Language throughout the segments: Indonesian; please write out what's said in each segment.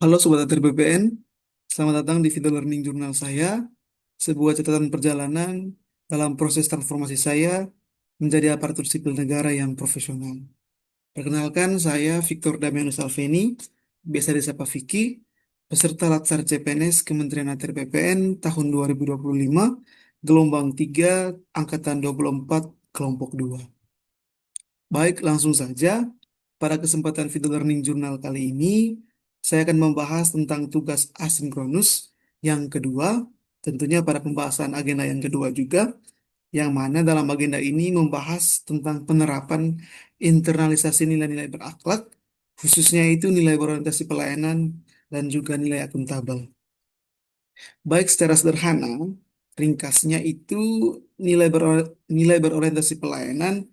Halo Sobat Atir BPN, selamat datang di video learning jurnal saya, sebuah catatan perjalanan dalam proses transformasi saya menjadi aparatur sipil negara yang profesional. Perkenalkan, saya Victor Damianus Alveni, biasa disapa Vicky, peserta Latsar CPNS Kementerian Atir BPN tahun 2025, gelombang 3, angkatan 24, kelompok 2. Baik, langsung saja. Pada kesempatan video learning jurnal kali ini, saya akan membahas tentang tugas asinkronus yang kedua, tentunya pada pembahasan agenda yang kedua juga, yang mana dalam agenda ini membahas tentang penerapan internalisasi nilai-nilai berakhlak, khususnya itu nilai berorientasi pelayanan dan juga nilai akuntabel. Baik secara sederhana, ringkasnya itu nilai berorientasi pelayanan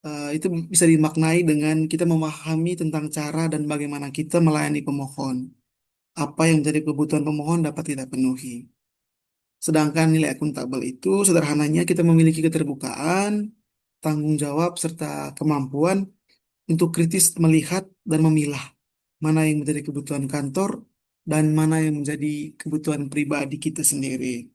itu bisa dimaknai dengan kita memahami tentang cara dan bagaimana kita melayani pemohon. Apa yang menjadi kebutuhan pemohon dapat kita penuhi. Sedangkan nilai akuntabel itu sederhananya kita memiliki keterbukaan, tanggung jawab, serta kemampuan untuk kritis melihat dan memilah mana yang menjadi kebutuhan kantor dan mana yang menjadi kebutuhan pribadi kita sendiri.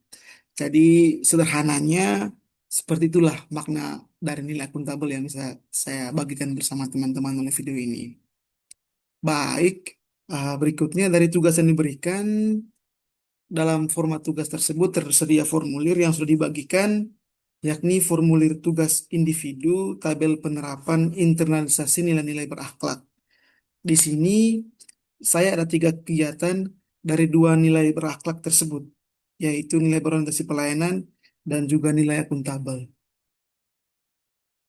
Jadi sederhananya seperti itulah makna dari nilai akuntabel yang bisa saya bagikan bersama teman-teman oleh video ini. Baik, berikutnya dari tugas yang diberikan, dalam format tugas tersebut tersedia formulir yang sudah dibagikan, yakni formulir tugas individu, tabel penerapan internalisasi nilai-nilai berakhlak. Di sini saya ada tiga kegiatan dari dua nilai berakhlak tersebut, yaitu nilai berorientasi pelayanan dan juga nilai akuntabel.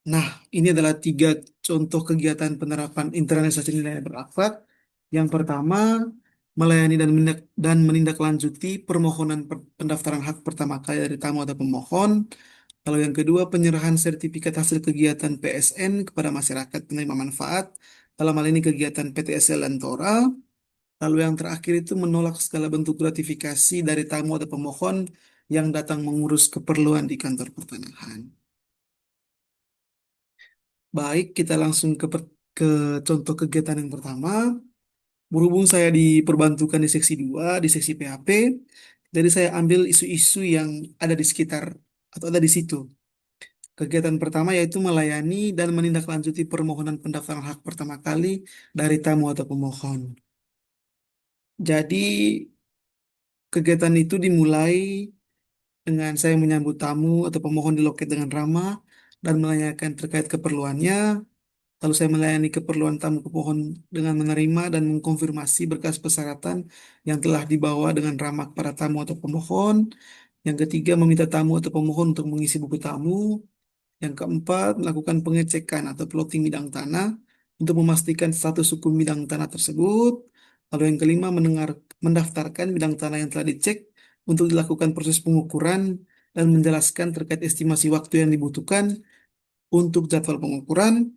Nah, ini adalah tiga contoh kegiatan penerapan internalisasi nilai berakhlak. Yang pertama, melayani dan menindaklanjuti permohonan pendaftaran hak pertama kali dari tamu atau pemohon. Lalu yang kedua, penyerahan sertifikat hasil kegiatan PSN kepada masyarakat penerima manfaat. Dalam hal ini kegiatan PTSL dan TORA. Lalu yang terakhir itu menolak segala bentuk gratifikasi dari tamu atau pemohon yang datang mengurus keperluan di kantor pertanahan. Baik, kita langsung ke contoh kegiatan yang pertama. Berhubung saya diperbantukan di seksi 2, di seksi PHP, jadi saya ambil isu-isu yang ada di sekitar atau ada di situ. Kegiatan pertama yaitu melayani dan menindaklanjuti permohonan pendaftaran hak pertama kali dari tamu atau pemohon. Jadi, kegiatan itu dimulai dengan saya menyambut tamu atau pemohon di loket dengan ramah dan menanyakan terkait keperluannya. Lalu saya melayani keperluan tamu pemohon dengan menerima dan mengkonfirmasi berkas persyaratan yang telah dibawa dengan ramah para tamu atau pemohon. Yang ketiga, meminta tamu atau pemohon untuk mengisi buku tamu. Yang keempat, melakukan pengecekan atau plotting bidang tanah untuk memastikan status hukum bidang tanah tersebut. Lalu yang kelima, mendaftarkan bidang tanah yang telah dicek untuk dilakukan proses pengukuran dan menjelaskan terkait estimasi waktu yang dibutuhkan untuk jadwal pengukuran.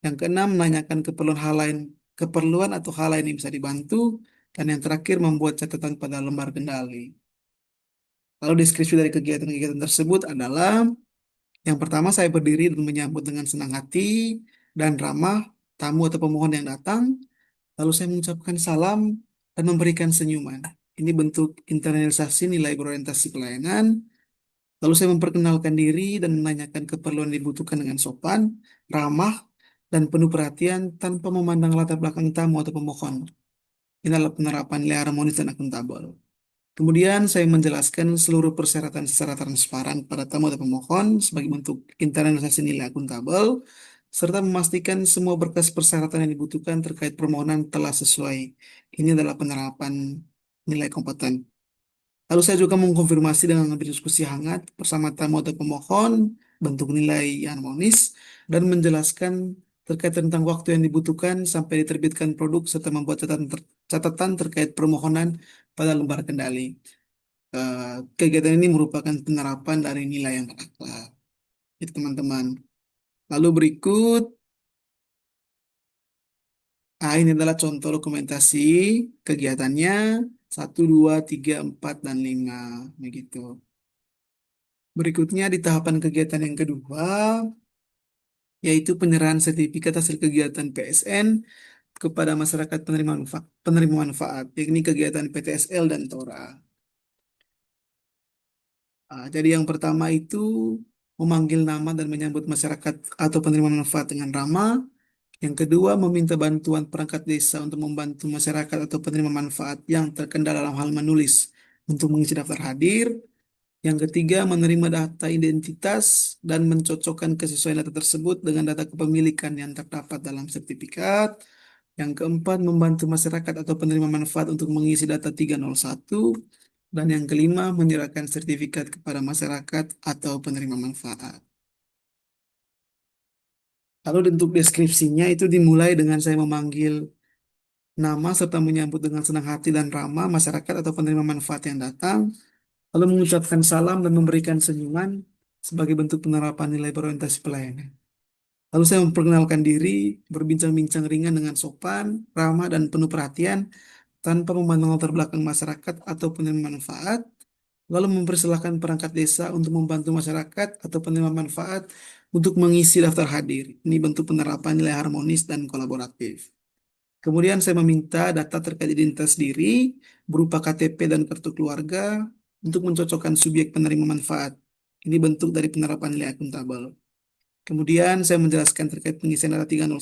Yang keenam, menanyakan keperluan atau hal lain yang bisa dibantu. Dan yang terakhir, membuat catatan pada lembar kendali. Lalu deskripsi dari kegiatan-kegiatan tersebut adalah yang pertama, saya berdiri dan menyambut dengan senang hati dan ramah tamu atau pemohon yang datang. Lalu saya mengucapkan salam dan memberikan senyuman. Ini bentuk internalisasi nilai berorientasi pelayanan. Lalu saya memperkenalkan diri dan menanyakan keperluan yang dibutuhkan dengan sopan, ramah, dan penuh perhatian tanpa memandang latar belakang tamu atau pemohon. Ini adalah penerapan nilai harmonis dan akuntabel. Kemudian saya menjelaskan seluruh persyaratan secara transparan pada tamu atau pemohon sebagai bentuk internalisasi nilai akuntabel, serta memastikan semua berkas persyaratan yang dibutuhkan terkait permohonan telah sesuai. Ini adalah penerapan nilai kompeten. Lalu saya juga mengkonfirmasi dengan berdiskusi hangat bersama tamu atau pemohon, bentuk nilai yang harmonis, dan menjelaskan terkait tentang waktu yang dibutuhkan sampai diterbitkan produk serta membuat catatan terkait permohonan pada lembar kendali. Kegiatan ini merupakan penerapan dari nilai yang berakhlak. Itu teman-teman. Lalu berikut, ini adalah contoh dokumentasi kegiatannya. 1, 2, 3, 4, dan 5. Begitu. Berikutnya di tahapan kegiatan yang kedua, yaitu penyerahan sertifikat hasil kegiatan PSN kepada masyarakat penerima manfaat, yakni kegiatan PTSL dan TORA. Jadi yang pertama itu memanggil nama dan menyambut masyarakat atau penerima manfaat dengan ramah. Yang kedua, meminta bantuan perangkat desa untuk membantu masyarakat atau penerima manfaat yang terkendala dalam hal menulis untuk mengisi daftar hadir. Yang ketiga, menerima data identitas dan mencocokkan kesesuaian data tersebut dengan data kepemilikan yang terdapat dalam sertifikat. Yang keempat, membantu masyarakat atau penerima manfaat untuk mengisi data 301. Dan yang kelima, menyerahkan sertifikat kepada masyarakat atau penerima manfaat. Lalu bentuk deskripsinya itu dimulai dengan saya memanggil nama serta menyambut dengan senang hati dan ramah masyarakat atau penerima manfaat yang datang, lalu mengucapkan salam dan memberikan senyuman sebagai bentuk penerapan nilai berorientasi pelayanan. Lalu saya memperkenalkan diri, berbincang-bincang ringan dengan sopan, ramah, dan penuh perhatian tanpa memandang latar belakang masyarakat atau penerima manfaat, lalu mempersilahkan perangkat desa untuk membantu masyarakat atau penerima manfaat untuk mengisi daftar hadir. Ini bentuk penerapan nilai harmonis dan kolaboratif. Kemudian saya meminta data terkait identitas diri berupa KTP dan kartu keluarga untuk mencocokkan subjek penerima manfaat. Ini bentuk dari penerapan nilai akuntabel. Kemudian saya menjelaskan terkait pengisian data 301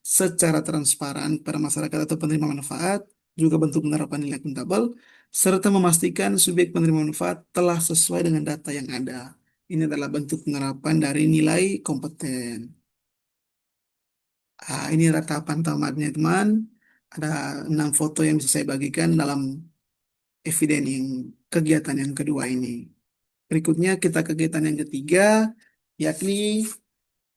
secara transparan pada masyarakat atau penerima manfaat, juga bentuk penerapan nilai akuntabel, serta memastikan subjek penerima manfaat telah sesuai dengan data yang ada. Ini adalah bentuk penerapan dari nilai kompeten. Ini adalah tahapan tamatnya teman. Ada 6 foto yang bisa saya bagikan dalam eviden yang kegiatan yang kedua ini. Berikutnya kita kegiatan yang ketiga, yakni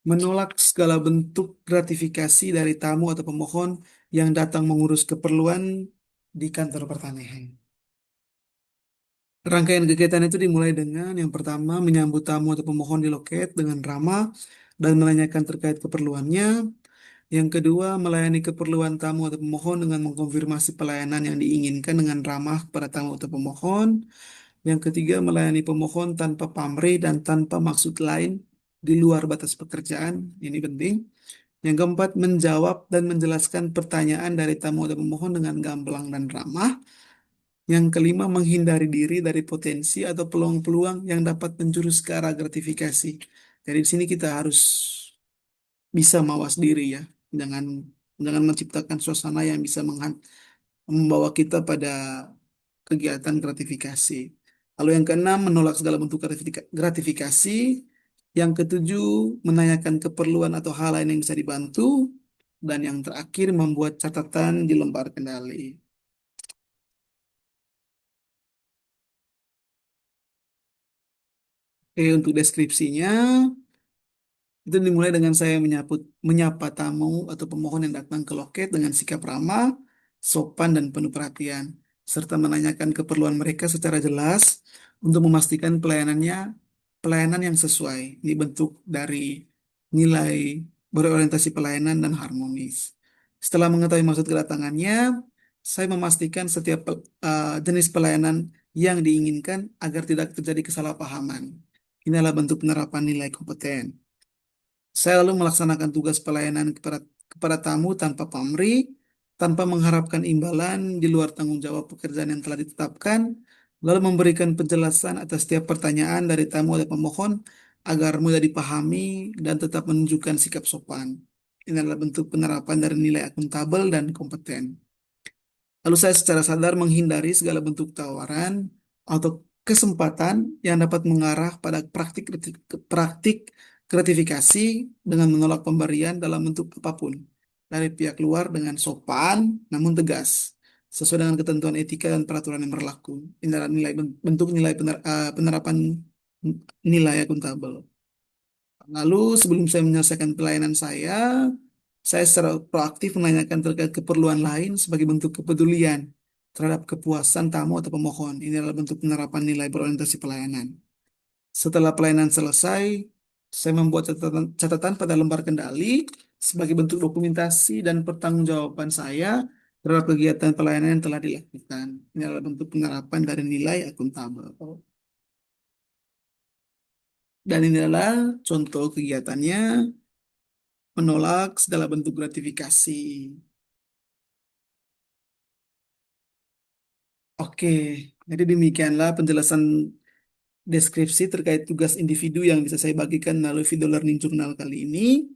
menolak segala bentuk gratifikasi dari tamu atau pemohon yang datang mengurus keperluan di kantor pertanian. Rangkaian kegiatan itu dimulai dengan yang pertama menyambut tamu atau pemohon di loket dengan ramah dan menanyakan terkait keperluannya. Yang kedua, melayani keperluan tamu atau pemohon dengan mengkonfirmasi pelayanan yang diinginkan dengan ramah pada tamu atau pemohon. Yang ketiga, melayani pemohon tanpa pamrih dan tanpa maksud lain di luar batas pekerjaan. Ini penting. Yang keempat, menjawab dan menjelaskan pertanyaan dari tamu atau pemohon dengan gamblang dan ramah. Yang kelima, menghindari diri dari potensi atau peluang-peluang yang dapat menjurus ke arah gratifikasi. Jadi di sini kita harus bisa mawas diri ya. Jangan jangan menciptakan suasana yang bisa membawa kita pada kegiatan gratifikasi. Lalu yang keenam, menolak segala bentuk gratifikasi. Yang ketujuh, menanyakan keperluan atau hal lain yang bisa dibantu. Dan yang terakhir, membuat catatan di lembar kendali. Oke, untuk deskripsinya, itu dimulai dengan saya menyapa tamu atau pemohon yang datang ke loket dengan sikap ramah, sopan, dan penuh perhatian, serta menanyakan keperluan mereka secara jelas untuk memastikan pelayanan yang sesuai. Ini bentuk dari nilai berorientasi pelayanan dan harmonis. Setelah mengetahui maksud kedatangannya, saya memastikan setiap jenis pelayanan yang diinginkan agar tidak terjadi kesalahpahaman. Ini adalah bentuk penerapan nilai kompeten. Saya lalu melaksanakan tugas pelayanan kepada tamu tanpa pamrih, tanpa mengharapkan imbalan di luar tanggung jawab pekerjaan yang telah ditetapkan, lalu memberikan penjelasan atas setiap pertanyaan dari tamu atau pemohon agar mudah dipahami dan tetap menunjukkan sikap sopan. Ini adalah bentuk penerapan dari nilai akuntabel dan kompeten. Lalu saya secara sadar menghindari segala bentuk tawaran atau kesempatan yang dapat mengarah pada praktik gratifikasi dengan menolak pemberian dalam bentuk apapun dari pihak luar dengan sopan namun tegas sesuai dengan ketentuan etika dan peraturan yang berlaku. Ini adalah bentuk nilai penerapan nilai akuntabel. Lalu sebelum saya menyelesaikan pelayanan saya secara proaktif menanyakan terkait keperluan lain sebagai bentuk kepedulian terhadap kepuasan tamu atau pemohon. Ini adalah bentuk penerapan nilai berorientasi pelayanan. Setelah pelayanan selesai, saya membuat catatan pada lembar kendali sebagai bentuk dokumentasi dan pertanggungjawaban saya terhadap kegiatan pelayanan yang telah dilakukan. Ini adalah bentuk penerapan dari nilai akuntabel. Dan ini adalah contoh kegiatannya menolak segala bentuk gratifikasi. Oke, jadi demikianlah penjelasan deskripsi terkait tugas individu yang bisa saya bagikan melalui video learning jurnal kali ini.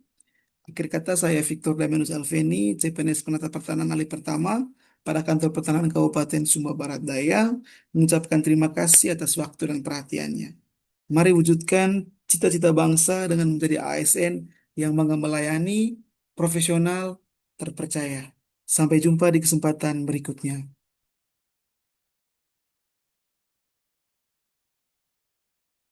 Akhir kata saya Victor Damianus Alveni, CPNS Penata Pertanahan Alih Pertama pada Kantor Pertanahan Kabupaten Sumba Barat Daya, mengucapkan terima kasih atas waktu dan perhatiannya. Mari wujudkan cita-cita bangsa dengan menjadi ASN yang bangga melayani, profesional, terpercaya. Sampai jumpa di kesempatan berikutnya.